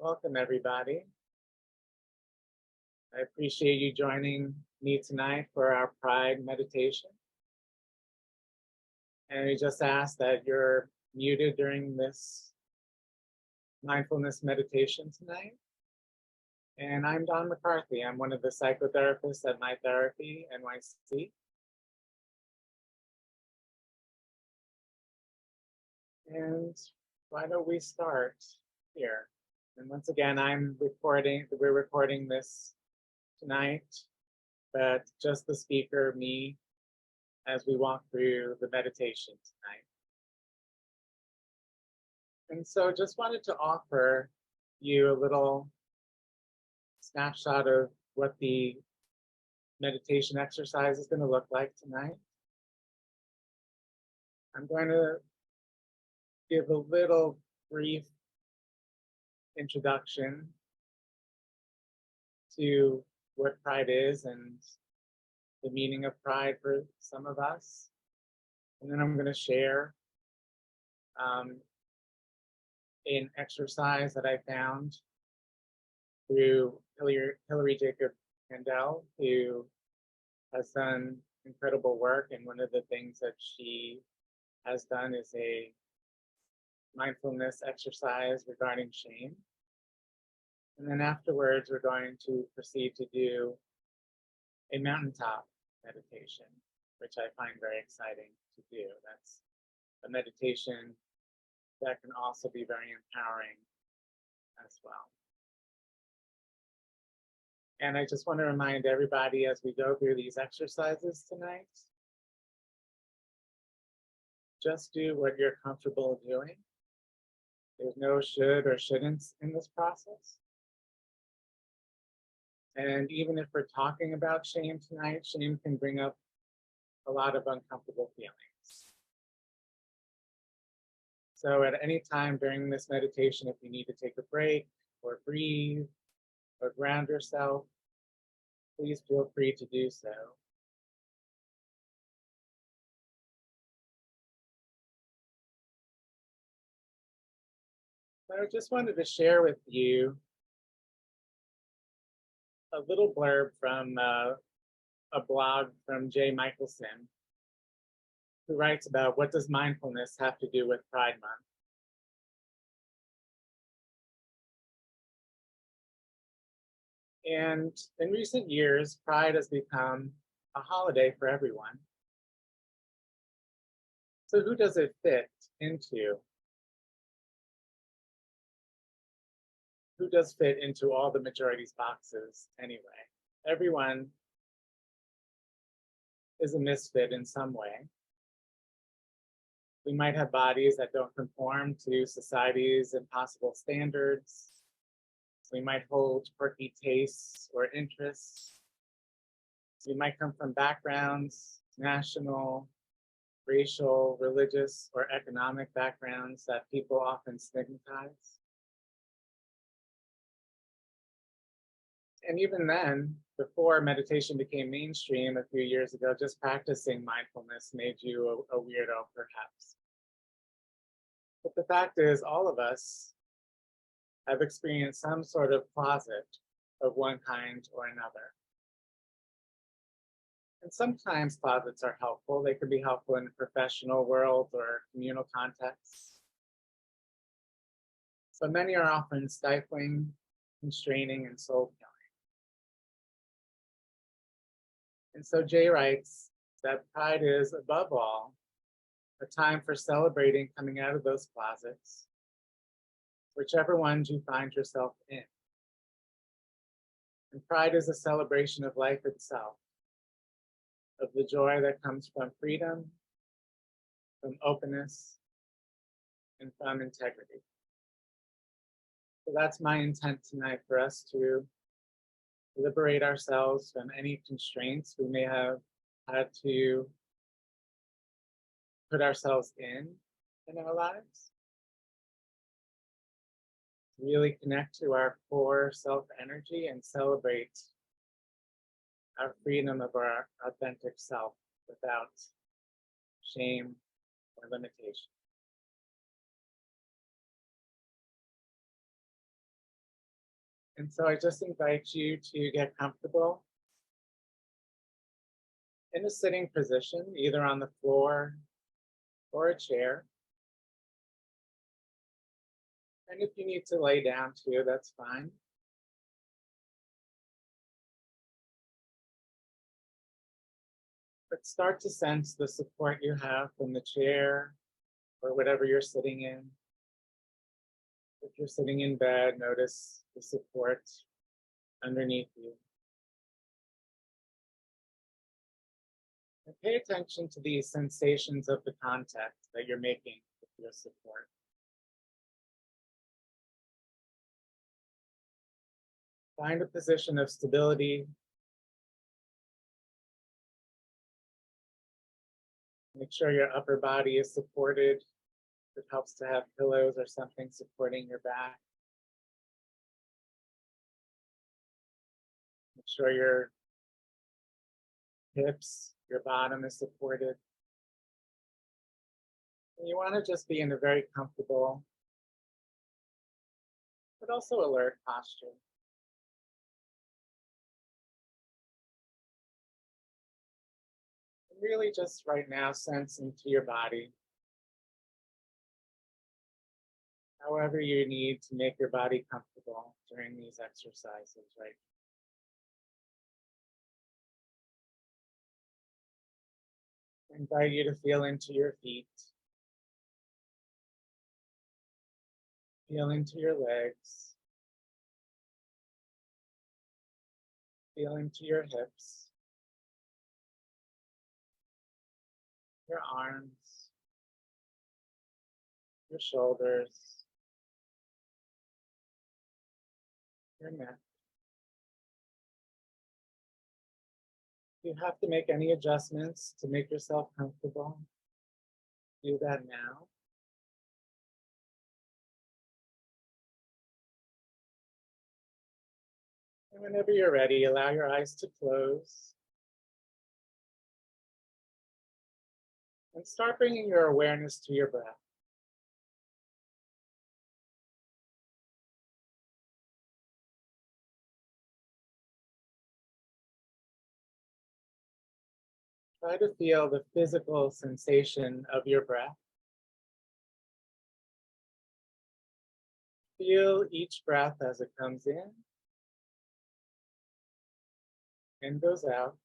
Welcome, everybody. I appreciate you joining me tonight for our Pride meditation. And we just ask that you're muted during this mindfulness meditation tonight. And I'm Don McCarthy. I'm one of the psychotherapists at My Therapy NYC. And why don't we start here? And once again, we're recording this tonight, but just the speaker, me, as we walk through the meditation tonight. And so just wanted to offer you a little snapshot of what the meditation exercise is going to look like tonight. I'm going to give a little brief introduction to what pride is and the meaning of pride for some of us. And then I'm going to share an exercise that I found through Hillary Jacob Handel, who has done incredible work. And one of the things that she has done is a mindfulness exercise regarding shame. And then afterwards, we're going to proceed to do a mountaintop meditation, which I find very exciting to do. That's a meditation that can also be very empowering as well. And I just want to remind everybody as we go through these exercises tonight, just do what you're comfortable doing. There's no should or shouldn'ts in this process. And even if we're talking about shame tonight, shame can bring up a lot of uncomfortable feelings. So at any time during this meditation, if you need to take a break or breathe or ground yourself, please feel free to do so. So I just wanted to share with you a little blurb from a blog from Jay Michelson, who writes about what does mindfulness have to do with Pride Month. And in recent years, Pride has become a holiday for everyone. So who does it fit into? Who does fit into all the majority's boxes anyway? Everyone is a misfit in some way. We might have bodies that don't conform to society's impossible standards. We might hold quirky tastes or interests. We might come from backgrounds, national, racial, religious, or economic backgrounds that people often stigmatize. And even then, before meditation became mainstream a few years ago, just practicing mindfulness made you a weirdo, perhaps. But the fact is, all of us have experienced some sort of closet of one kind or another. And sometimes closets are helpful. They can be helpful in the professional world or communal contexts. But many are often stifling, constraining, and soul-killing. And so Jay writes that pride is, above all, a time for celebrating coming out of those closets, whichever ones you find yourself in. And pride is a celebration of life itself, of the joy that comes from freedom, from openness, and from integrity. So that's my intent tonight, for us to liberate ourselves from any constraints we may have had to put ourselves in our lives. Really connect to our core self energy and celebrate our freedom of our authentic self without shame or limitation. And so I just invite you to get comfortable in a sitting position, either on the floor or a chair. And if you need to lay down too, that's fine. But start to sense the support you have from the chair or whatever you're sitting in. If you're sitting in bed, notice the support underneath you. And pay attention to these sensations of the contact that you're making with your support. Find a position of stability. Make sure your upper body is supported. It helps to have pillows or something supporting your back. Make sure your hips, your bottom is supported. And you want to just be in a very comfortable, but also alert posture. And really just right now sense into your body. However you need to make your body comfortable during these exercises, right? I invite you to feel into your feet. Feel into your legs. Feel into your hips, your arms, your shoulders, your neck. If you have to make any adjustments to make yourself comfortable, do that now. And whenever you're ready, allow your eyes to close. And start bringing your awareness to your breath. Try to feel the physical sensation of your breath. Feel each breath as it comes in and goes out.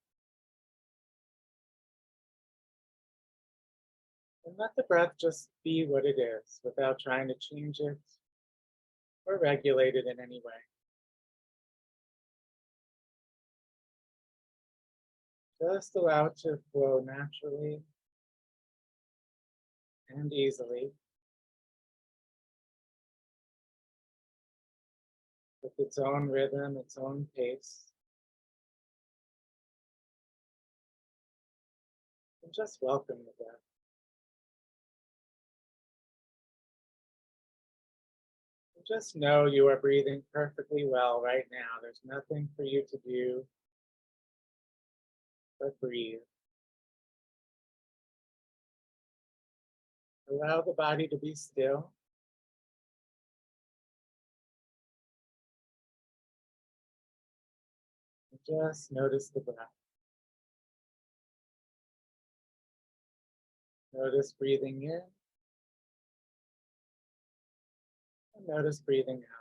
And let the breath just be what it is without trying to change it or regulate it in any way. Just allow it to flow naturally and easily with its own rhythm, its own pace. And just welcome the breath. And just know you are breathing perfectly well right now. There's nothing for you to do but breathe. Allow the body to be still. And just notice the breath. Notice breathing in and notice breathing out.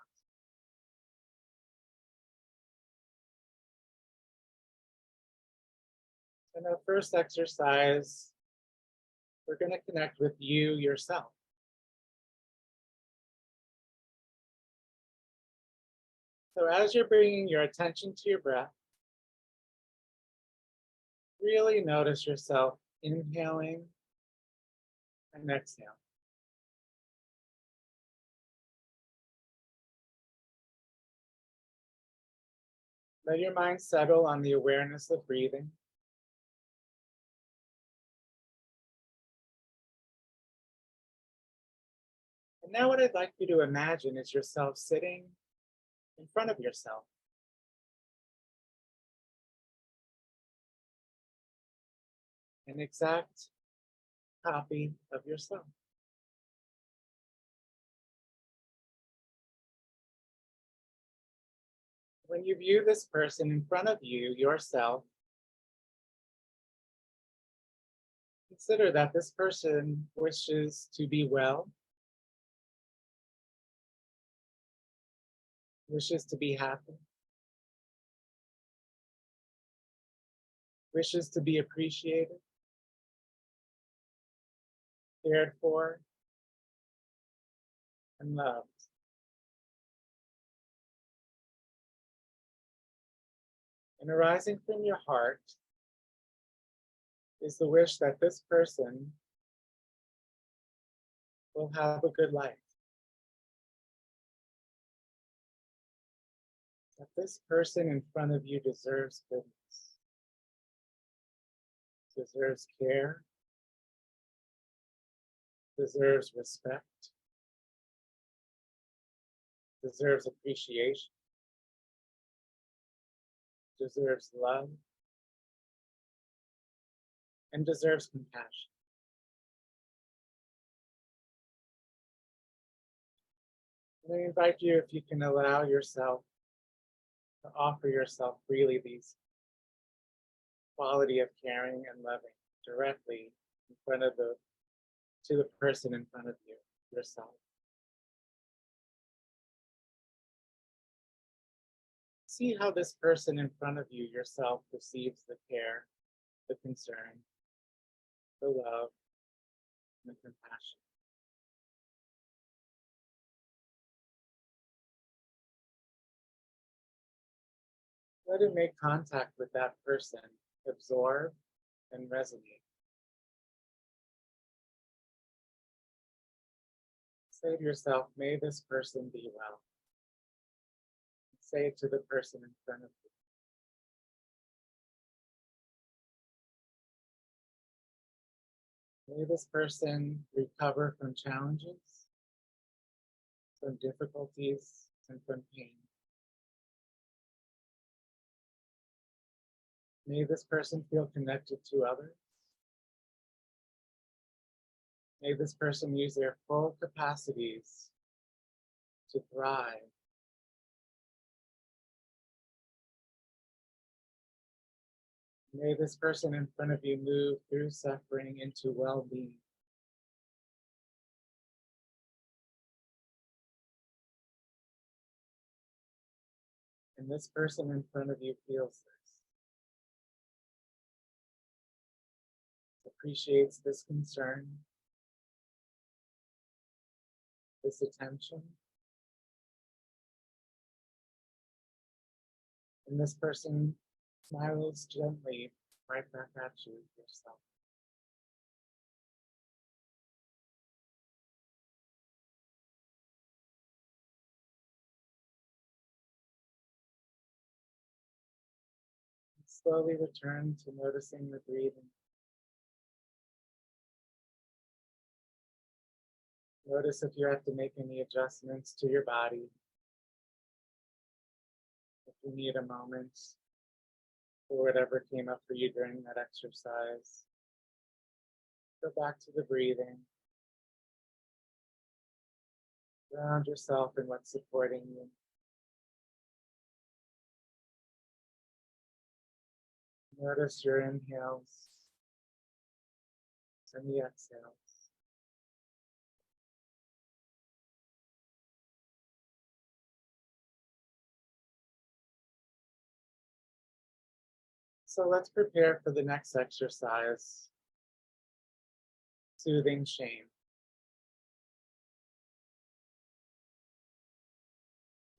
In our first exercise, we're going to connect with you yourself. So as you're bringing your attention to your breath, really notice yourself inhaling and exhaling. Let your mind settle on the awareness of breathing. And now what I'd like you to imagine is yourself sitting in front of yourself. An exact copy of yourself. When you view this person in front of you, yourself, consider that this person wishes to be well, wishes to be happy, wishes to be appreciated, cared for, and loved. And arising from your heart is the wish that this person will have a good life, that this person in front of you deserves goodness, deserves care, deserves respect, deserves appreciation, deserves love, and deserves compassion. And I invite you, if you can allow yourself to offer yourself freely these quality of caring and loving directly in front of to the person in front of you, yourself. See how this person in front of you, yourself, perceives the care, the concern, the love, and the compassion. Let it make contact with that person, absorb and resonate. Say to yourself, may this person be well. Say it to the person in front of you. May this person recover from challenges, from difficulties, and from pain. May this person feel connected to others. May this person use their full capacities to thrive. May this person in front of you move through suffering into well-being. And this person in front of you feels this, appreciates this concern, this attention. And this person smiles gently right back at you, yourself. And slowly return to noticing the breathing. Notice if you have to make any adjustments to your body. If you need a moment for whatever came up for you during that exercise. Go back to the breathing. Ground yourself in what's supporting you. Notice your inhales and the exhales. So let's prepare for the next exercise, soothing shame.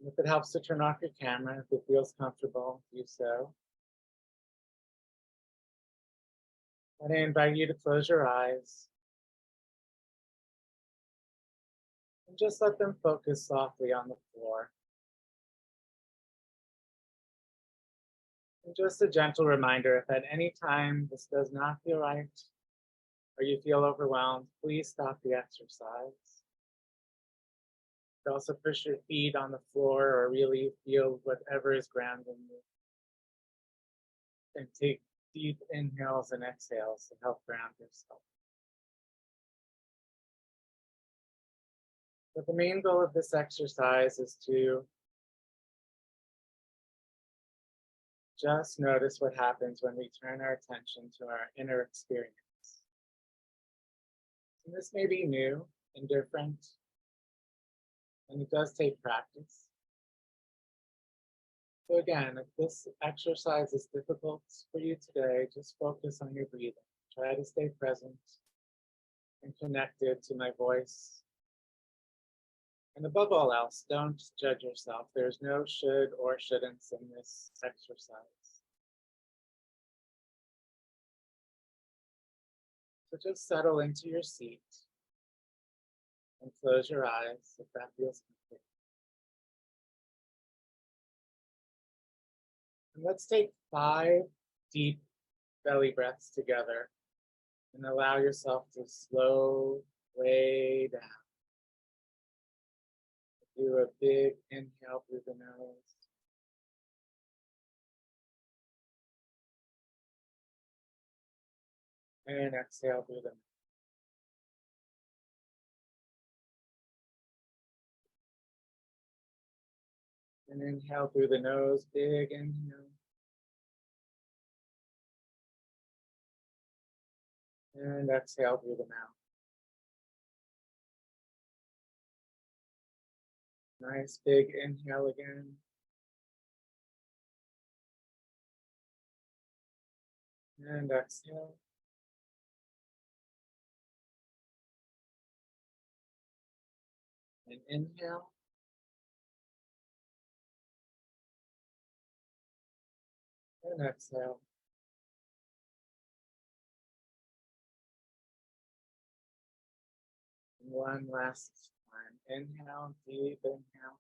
And if it helps to turn off your camera, if it feels comfortable, do so. And I invite you to close your eyes and just let them focus softly on the floor. And just a gentle reminder, if at any time this does not feel right or you feel overwhelmed, please stop the exercise. You also push your feet on the floor or really feel whatever is grounding you. And take deep inhales and exhales to help ground yourself. But the main goal of this exercise is to Just notice what happens when we turn our attention to our inner experience. And this may be new and different, and it does take practice. So again, if this exercise is difficult for you today, just focus on your breathing. Try to stay present and connected to my voice. And above all else, don't judge yourself. There's no should or shouldn'ts in this exercise. So just settle into your seat and close your eyes if that feels comfortable. And let's take 5 deep belly breaths together and allow yourself to slow way down. Do a big inhale through the nose. And exhale through the mouth. And inhale through the nose, big inhale. And exhale through the mouth. Nice big inhale again. And exhale. And inhale. And exhale. And one last time. Inhale, deep inhale.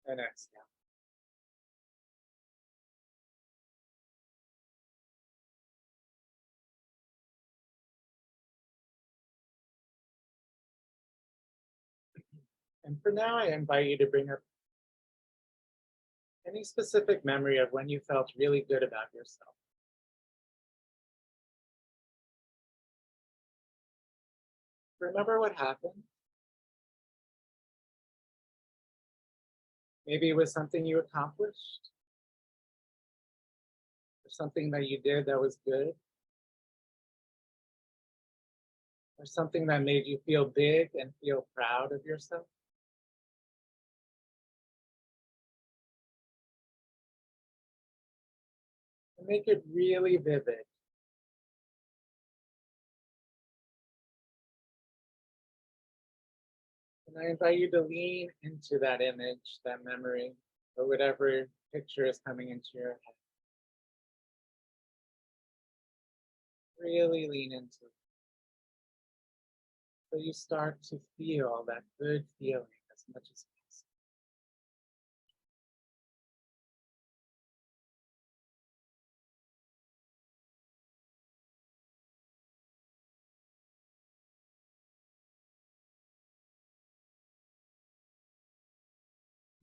And exhale. And for now, I invite you to bring up any specific memory of when you felt really good about yourself. Remember what happened? Maybe it was something you accomplished, or something that you did that was good, or something that made you feel big and feel proud of yourself. And make it really vivid. And I invite you to lean into that image, that memory, or whatever picture is coming into your head. Really lean into it. So you start to feel that good feeling as much as possible.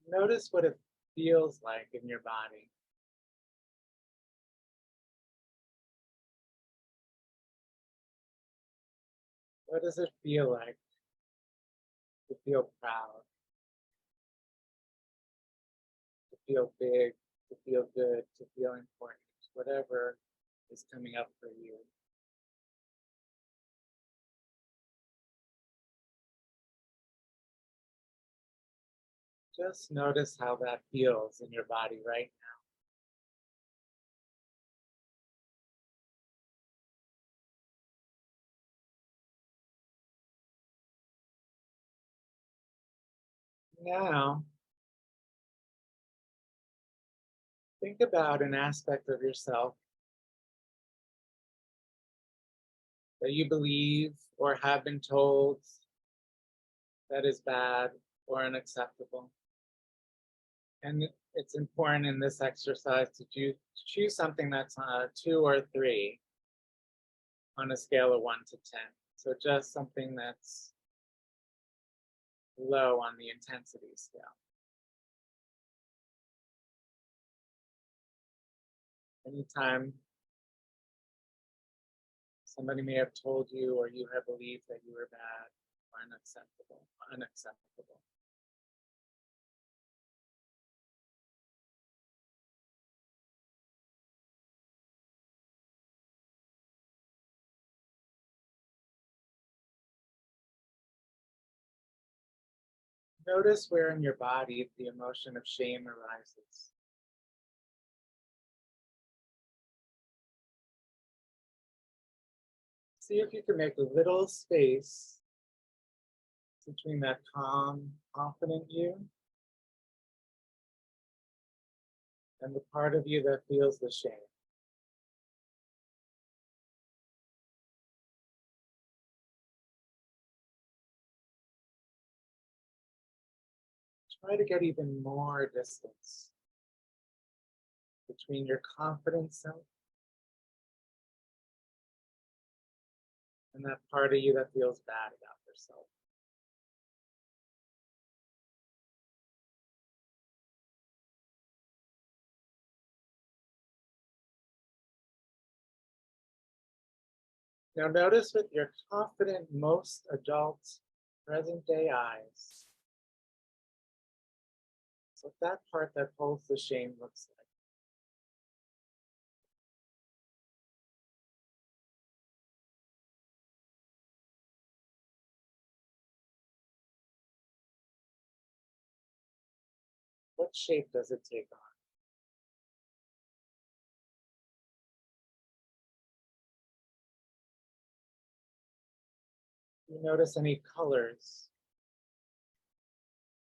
Notice what it feels like in your body. What does it feel like to feel proud, to feel big, to feel good, to feel important, whatever is coming up for you? Just notice how that feels in your body right now. Now, think about an aspect of yourself that you believe or have been told that is bad or unacceptable. And it's important in this exercise to choose something that's 2 or 3 on a scale of 1 to 10. So just something that's low on the intensity scale. Anytime somebody may have told you or you have believed that you were bad or unacceptable. Notice where in your body the emotion of shame arises. See if you can make a little space between that calm, confident you and the part of you that feels the shame. Try to get even more distance between your confident self and that part of you that feels bad about yourself. Now notice with your confident, most adult, present day eyes, what that part that holds the shame looks like. What shape does it take on? You notice any colors,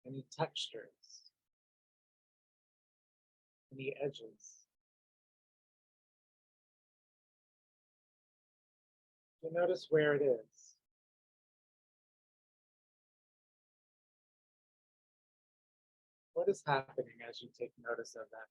any textures, any edges. You notice where it is. What is happening as you take notice of that?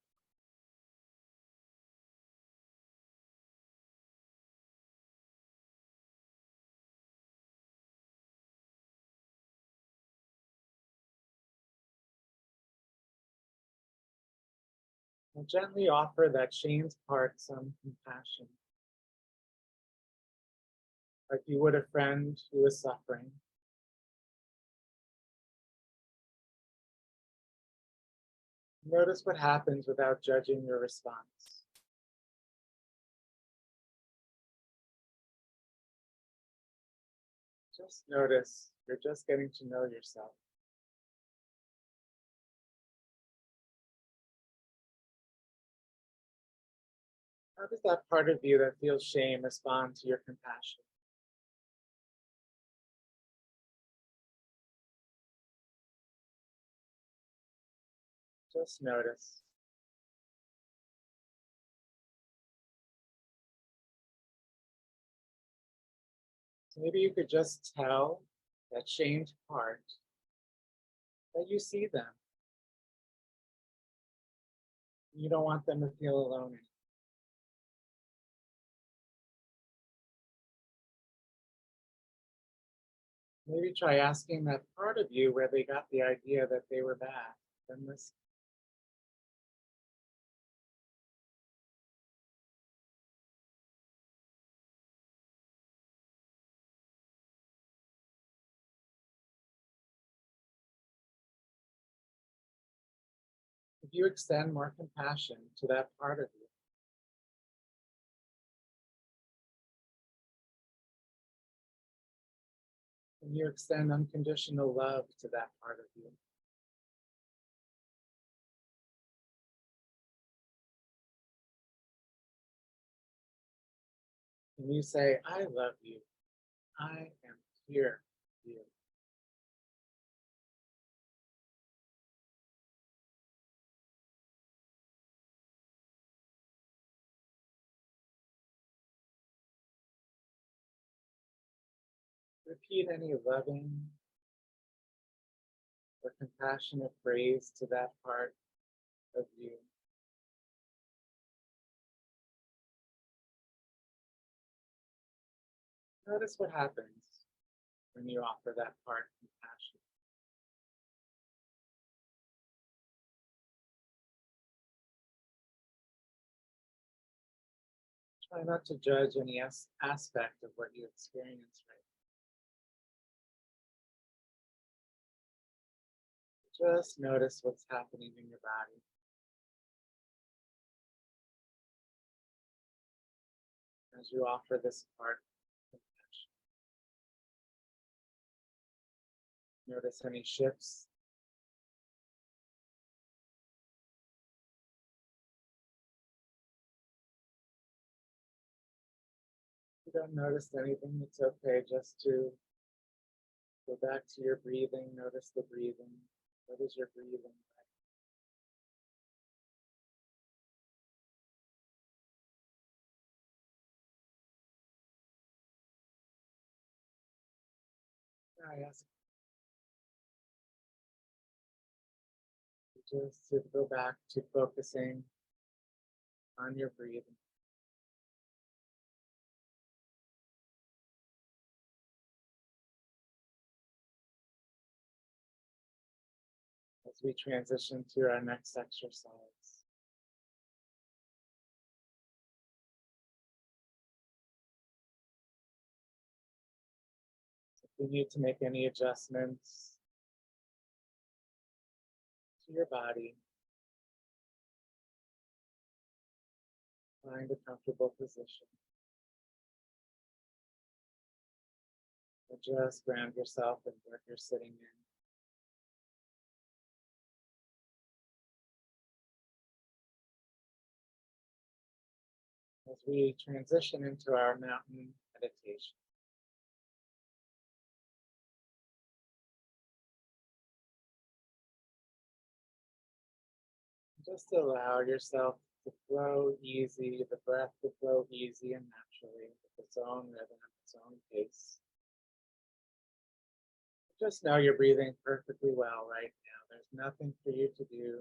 And gently offer that shamed part some compassion, like you would a friend who is suffering. Notice what happens without judging your response. Just notice you're just getting to know yourself. How does that part of you that feels shame respond to your compassion? Just notice. So maybe you could just tell that shamed part that you see them. You don't want them to feel alone. Maybe try asking that part of you where they got the idea that they were bad. Then this, if you extend more compassion to that part of you, and you extend unconditional love to that part of you, and you say, I love you. I am here for you. Repeat any loving or compassionate phrase to that part of you. Notice what happens when you offer that part compassion. Try not to judge any aspect of what you experience right now. Just notice what's happening in your body. As you offer this part of compassion. Notice any shifts don't notice anything, it's okay just to go back to your breathing. Notice the breathing. What is your breathing like? I ask you just to go back to focusing on your breathing. As we transition to our next exercise. If you need to make any adjustments to your body, find a comfortable position. And just ground yourself in where you're sitting in. As we transition into our mountain meditation. Just allow yourself to flow easy, the breath to flow easy and naturally with its own rhythm, its own pace. Just know you're breathing perfectly well right now. There's nothing for you to do.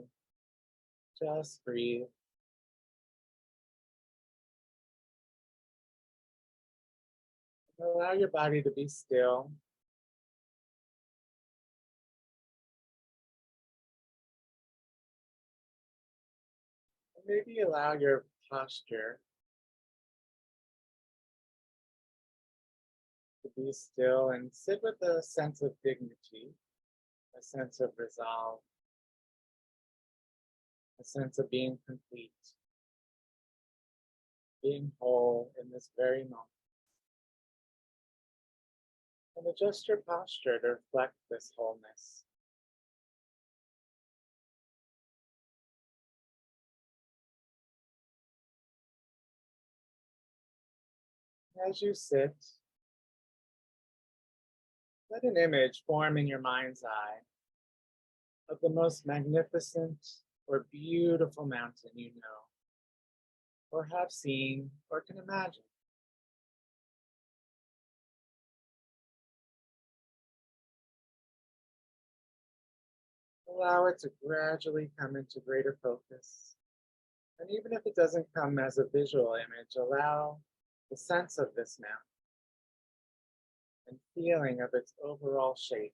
Just breathe. Allow your body to be still. And maybe allow your posture to be still and sit with a sense of dignity, a sense of resolve, a sense of being complete, being whole in this very moment. And adjust your posture to reflect this wholeness. As you sit, let an image form in your mind's eye of the most magnificent or beautiful mountain you know, or have seen, or can imagine. Allow it to gradually come into greater focus. And even if it doesn't come as a visual image, allow the sense of this mountain and feeling of its overall shape,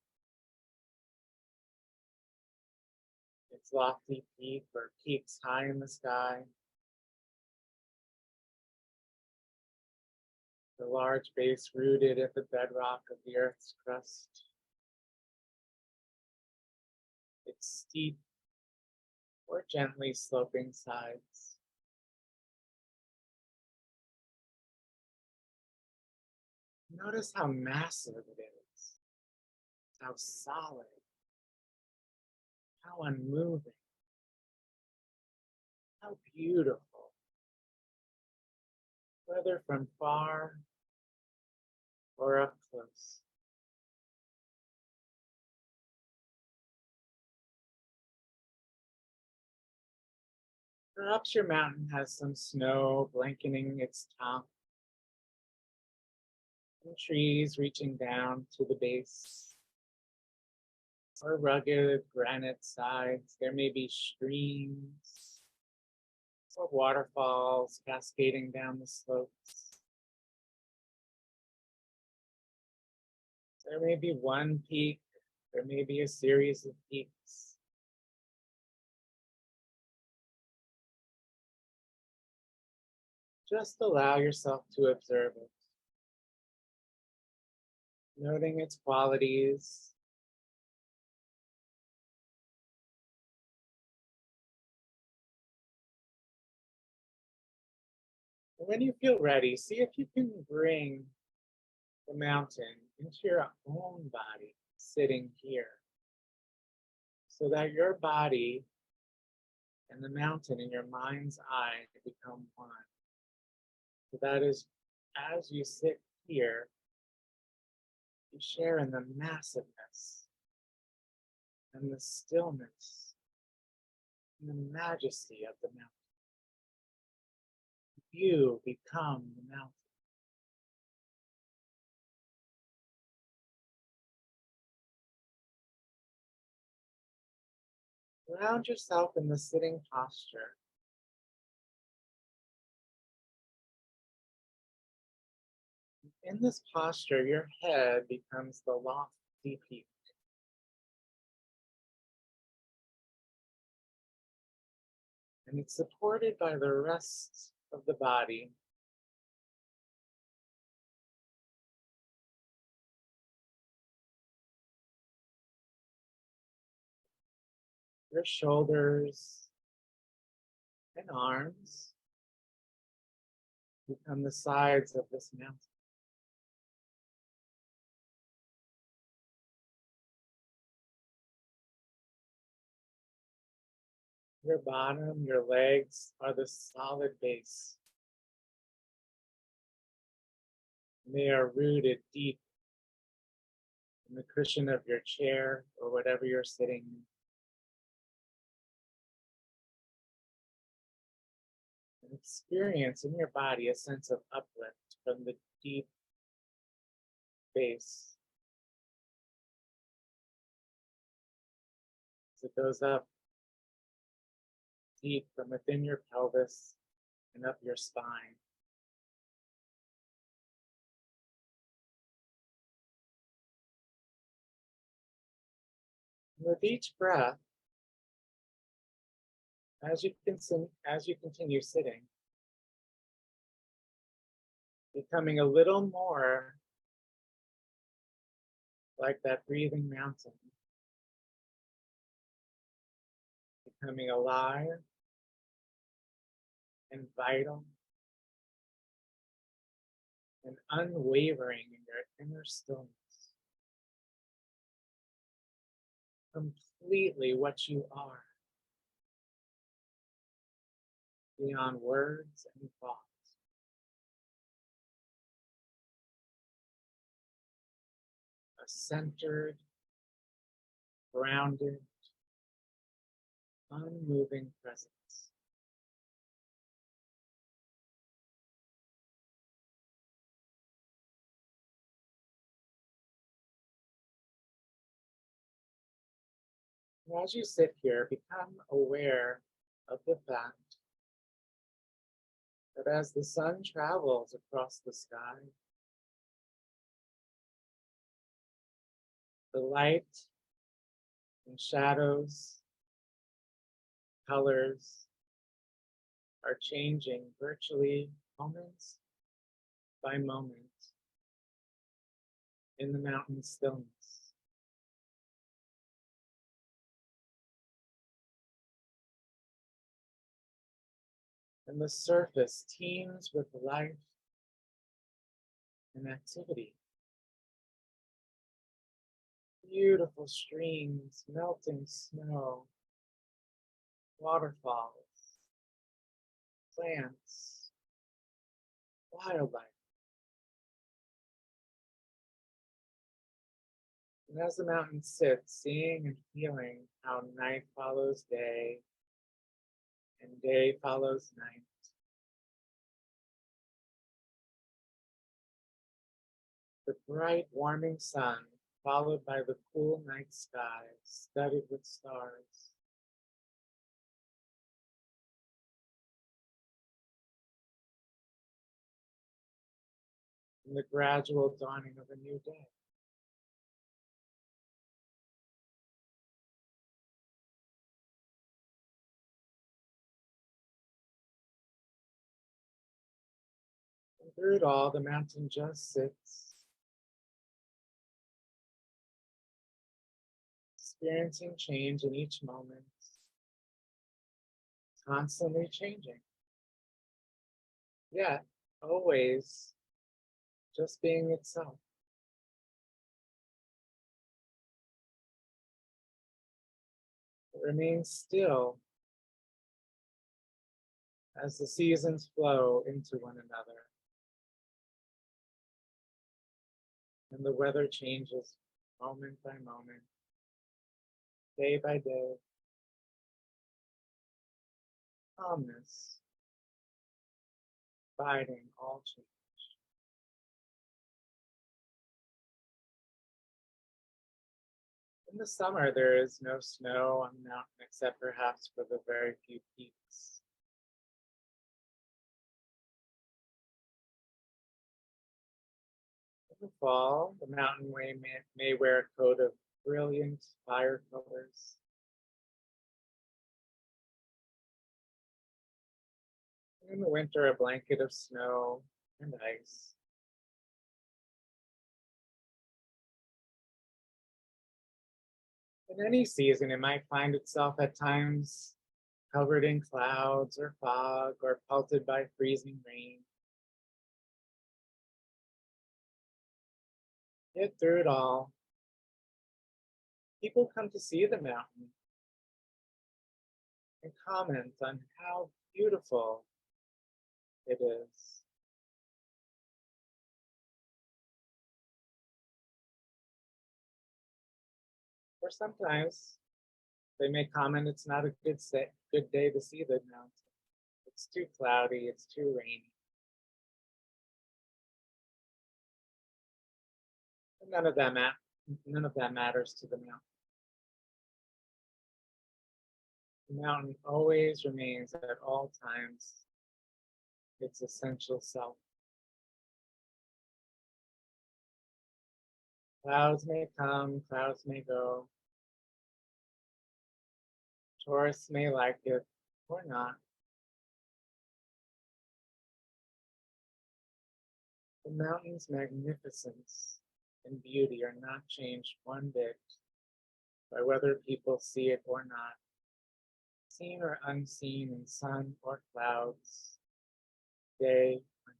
its lofty peak or peaks high in the sky, the large base rooted at the bedrock of the Earth's crust, its steep or gently sloping sides. Notice how massive it is, how solid, how unmoving, how beautiful, whether from far or up close. Perhaps your mountain has some snow blanketing its top, and trees reaching down to the base, or rugged granite sides. There may be streams or waterfalls cascading down the slopes. There may be one peak, there may be a series of peaks. Just allow yourself to observe it, noting its qualities, and when you feel ready, see if you can bring the mountain into your own body, sitting here, so that your body and the mountain in your mind's eye become one. So that is as you sit here, you share in the massiveness and the stillness and the majesty of the mountain. You become the mountain. Ground yourself in the sitting posture. In this posture, your head becomes the lofty peak. And it's supported by the rest of the body. Your shoulders and arms become the sides of this mountain. Your bottom, your legs are the solid base. And they are rooted deep in the cushion of your chair or whatever you're sitting in. And experience in your body a sense of uplift from the deep base as it goes up deep from within your pelvis and up your spine. And with each breath, as you continue sitting, becoming a little more like that breathing mountain, becoming alive and vital and unwavering in your inner stillness. Completely what you are, beyond words and thoughts. A centered, grounded, unmoving presence. And as you sit here, become aware of the fact that as the sun travels across the sky, the light and shadows, colors are changing virtually moment by moment in the mountain stillness. And the surface teems with life and activity. Beautiful streams, melting snow, waterfalls, plants, wildlife. And as the mountain sits, seeing and feeling how night follows day and day follows night, the bright, warming sun, followed by the cool night sky, studded with stars. And the gradual dawning of a new day. And through it all, the mountain just sits, experiencing change in each moment, constantly changing, yet always just being itself. It remains still as the seasons flow into one another. And the weather changes moment by moment, day by day. Calmness, abiding all change. In the summer, there is no snow on the mountain except perhaps for the very few peaks. In the fall, the mountain may wear a coat of brilliant fire colors. In the winter, a blanket of snow and ice. In any season, it might find itself at times covered in clouds or fog or pelted by freezing rain. Yet through it all, people come to see the mountain and comment on how beautiful it is. Or sometimes they may comment it's not a good day to see the mountain. It's too cloudy, it's too rainy. And none of that matters to the mountain. The mountain always remains at all times its essential self. Clouds may come, clouds may go. Tourists may like it or not. The mountain's magnificence and beauty are not changed one bit by whether people see it or not, seen or unseen in sun or clouds, day or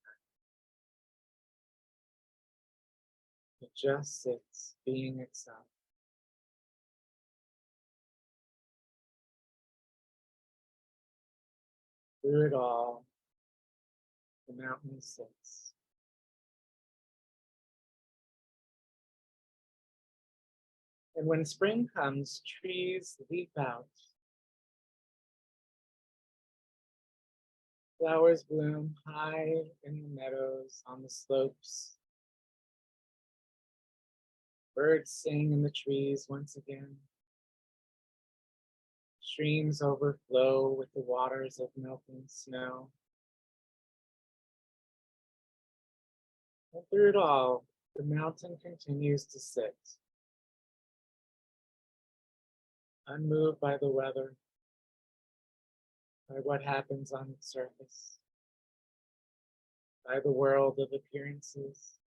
night. It just sits, being itself. Through it all, the mountain sits. And when spring comes, trees leaf out. Flowers bloom high in the meadows, on the slopes. Birds sing in the trees once again. Streams overflow with the waters of melting snow. And through it all, the mountain continues to sit, unmoved by the weather, by what happens on its surface, by the world of appearances,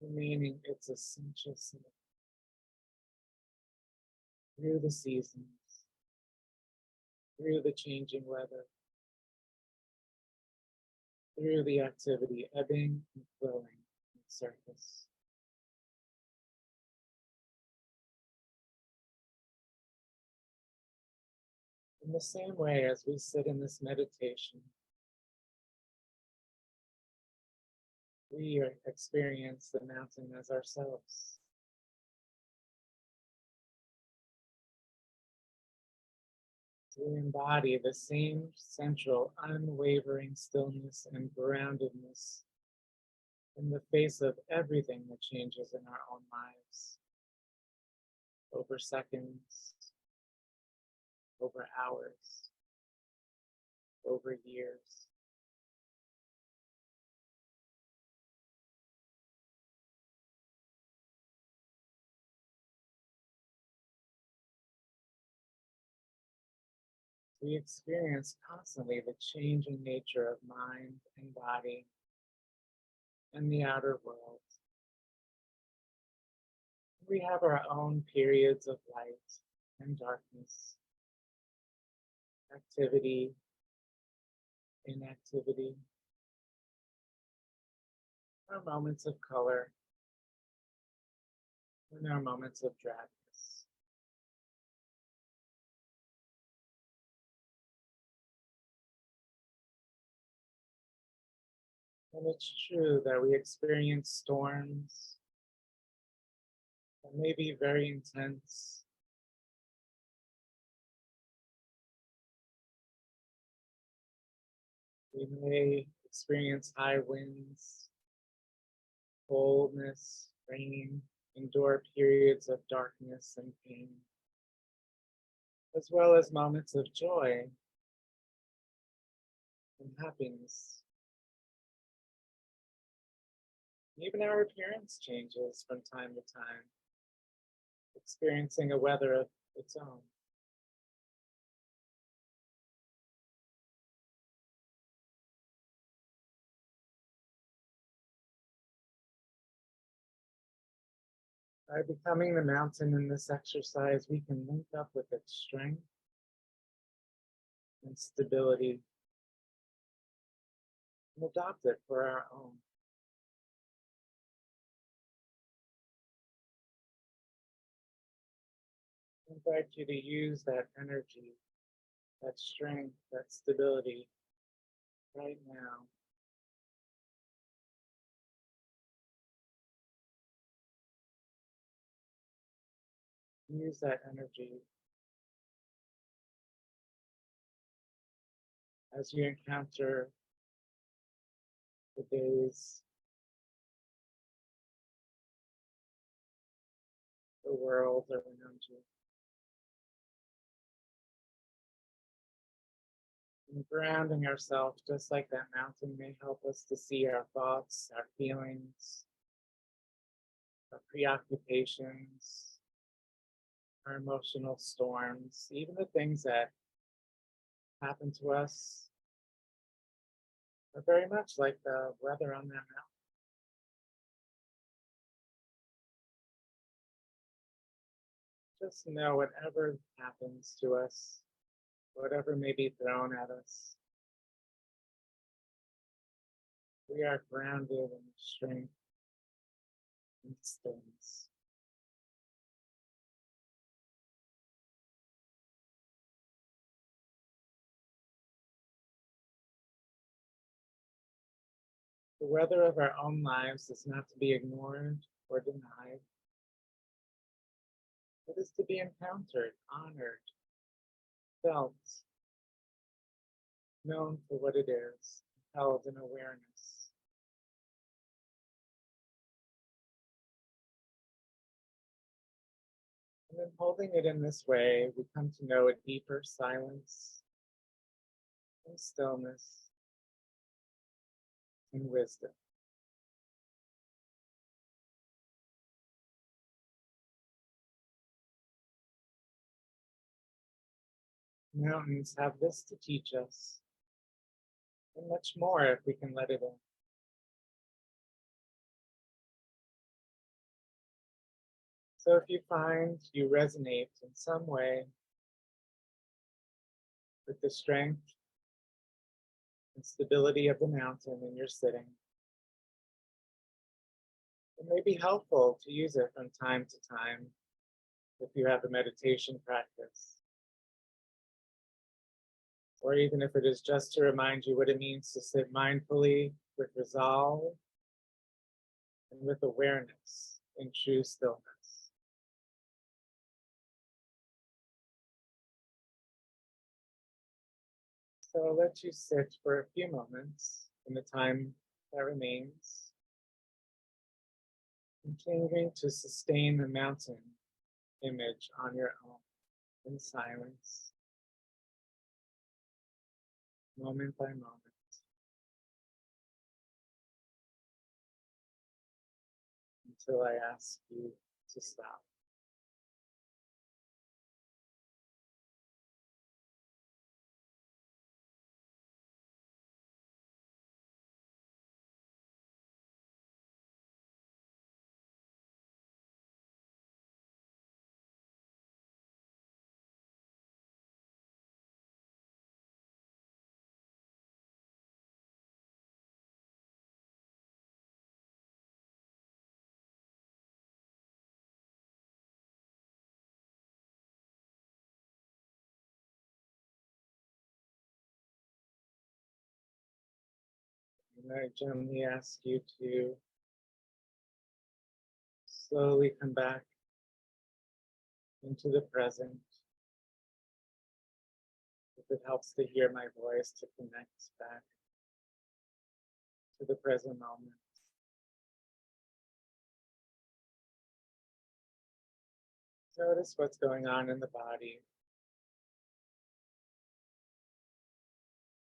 remaining its essential self. Through the seasons, through the changing weather, through the activity ebbing and flowing on the surface. In the same way as we sit in this meditation, we experience the mountain as ourselves. We embody the same central, unwavering stillness and groundedness in the face of everything that changes in our own lives, over seconds, over hours, over years. We experience constantly the changing nature of mind and body and the outer world. We have our own periods of light and darkness, activity, inactivity, our moments of color, and our moments of dryness. And it's true that we experience storms that may be very intense. We may experience high winds, coldness, rain, endure periods of darkness and pain, as well as moments of joy and happiness. Even our appearance changes from time to time, experiencing a weather of its own. By becoming the mountain in this exercise, we can link up with its strength and stability and adopt it for our own. I invite you to use that energy, that strength, that stability right now. Use that energy as you encounter the days, the world around you. And grounding ourselves, just like that mountain, may help us to see our thoughts, our feelings, our preoccupations, our emotional storms, even the things that happen to us are very much like the weather on that mountain. Just know whatever happens to us, whatever may be thrown at us, we are grounded in strength and stillness. The weather of our own lives is not to be ignored or denied. It is to be encountered, honored, felt, known for what it is, held in awareness. And then holding it in this way, we come to know a deeper silence and stillness and wisdom. Mountains have this to teach us, and much more if we can let it in. So if you find you resonate in some way with the strength and stability of the mountain in your sitting, it may be helpful to use it from time to time if you have a meditation practice. Or even if it is just to remind you what it means to sit mindfully with resolve and with awareness in true stillness. So I'll let you sit for a few moments in the time that remains, continuing to sustain the mountain image on your own in silence, moment by moment. Until I ask you to stop. And I gently ask you to slowly come back into the present. If it helps to hear my voice, to connect back to the present moment. Notice what's going on in the body.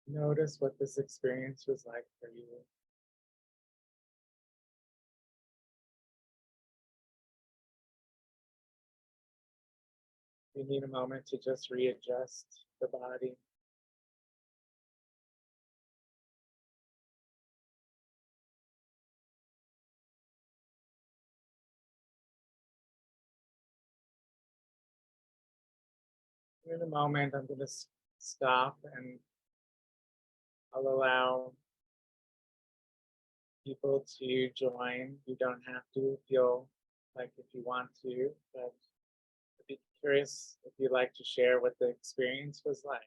Notice what this experience was like for you. You need a moment to just readjust the body. In a moment, I'm going to stop and I'll allow people to join. You don't have to feel like if you want to, but I'd be curious if you'd like to share what the experience was like.